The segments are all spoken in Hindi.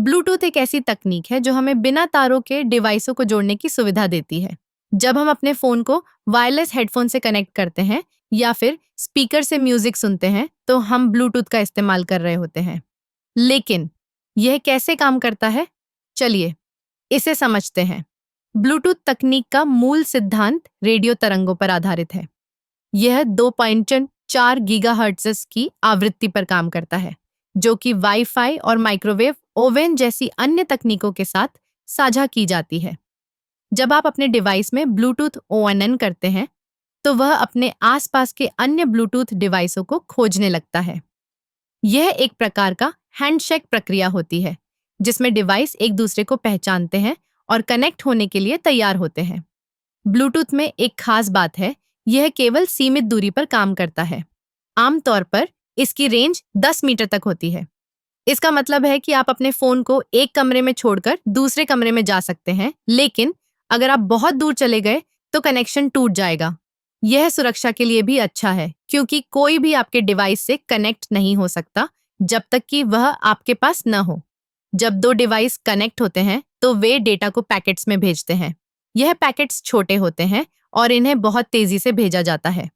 ब्लूटूथ एक ऐसी तकनीक है जो हमें बिना तारों के डिवाइसों को जोड़ने की सुविधा देती है। जब हम अपने फोन को वायरलेस हेडफोन से कनेक्ट करते हैं या फिर स्पीकर से म्यूजिक सुनते हैं तो हम ब्लूटूथ का इस्तेमाल कर रहे होते हैं। लेकिन यह कैसे काम करता है? चलिए इसे समझते हैं। ब्लूटूथ तकनीक का मूल सिद्धांत रेडियो तरंगों पर आधारित है। यह 2.4 गीगाहर्ट्ज़ की आवृत्ति पर काम करता है, जो कि वाईफाई और माइक्रोवेव ओवन जैसी अन्य तकनीकों के साथ साझा की जाती है। जब आप अपने डिवाइस में ब्लूटूथ ऑन करते हैं, तो वह अपने आसपास के अन्य ब्लूटूथ डिवाइसों को खोजने लगता है। यह एक प्रकार का हैंडशेक प्रक्रिया होती है, जिसमें डिवाइस एक दूसरे को पहचानते हैं और कनेक्ट होने के लिए तैयार होते हैं। ब्लूटूथ में एक खास बात है, यह केवल सीमित दूरी पर काम करता है। आमतौर पर इसकी रेंज 10 मीटर तक होती है। इसका मतलब है कि आप अपने फोन को एक कमरे में छोड़कर दूसरे कमरे में जा सकते हैं, लेकिन अगर आप बहुत दूर चले गए तो कनेक्शन टूट जाएगा। यह सुरक्षा के लिए भी अच्छा है, क्योंकि कोई भी आपके डिवाइस से कनेक्ट नहीं हो सकता जब तक कि वह आपके पास न हो। जब दो डिवाइस कनेक्ट होते हैं तो वे डेटा को पैकेट्स में भेजते हैं। यह पैकेट्स छोटे होते हैं और इन्हें बहुत तेजी से भेजा जाता है।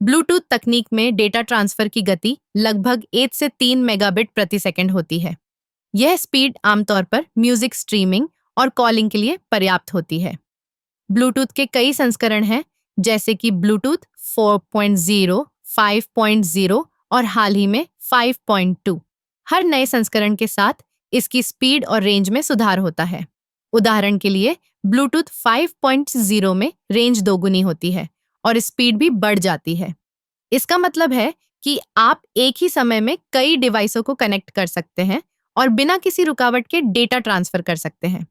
ब्लूटूथ तकनीक में डेटा ट्रांसफर की गति लगभग 1 से 3 मेगाबिट प्रति सेकंड होती है। यह स्पीड आमतौर पर म्यूजिक स्ट्रीमिंग और कॉलिंग के लिए पर्याप्त होती है। ब्लूटूथ के कई संस्करण हैं, जैसे कि ब्लूटूथ 4.0, 5.0 और हाल ही में 5.2। हर नए संस्करण के साथ इसकी स्पीड और रेंज में सुधार होता है। उदाहरण के लिए ब्लूटूथ 5.0 में रेंज दोगुनी होती है और स्पीड भी बढ़ जाती है। इसका मतलब है कि आप एक ही समय में कई डिवाइसों को कनेक्ट कर सकते हैं और बिना किसी रुकावट के डेटा ट्रांसफर कर सकते हैं।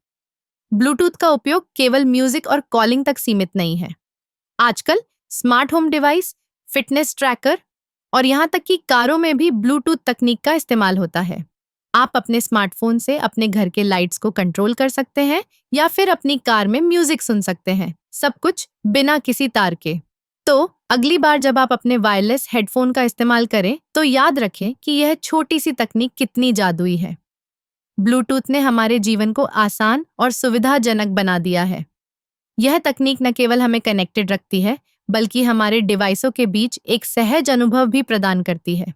ब्लूटूथ का उपयोग केवल म्यूजिक और कॉलिंग तक सीमित नहीं है। आजकल smart home device, fitness tracker और यहाँ तक कि कारों में भी ब्लूटूथ तकनीक का इस्तेमाल होता है। आप अपने स्मार्टफोन से अपने घर के लाइट्स को कंट्रोल कर सकते हैं या फिर अपनी कार में म्यूजिक सुन सकते हैं, सब कुछ बिना किसी तार के। तो अगली बार जब आप अपने वायरलेस हेडफोन का इस्तेमाल करें तो याद रखें कि यह छोटी सी तकनीक कितनी जादुई है। ब्लूटूथ ने हमारे जीवन को आसान और सुविधाजनक बना दिया है। यह तकनीक न केवल हमें कनेक्टेड रखती है, बल्कि हमारे डिवाइसों के बीच एक सहज अनुभव भी प्रदान करती है।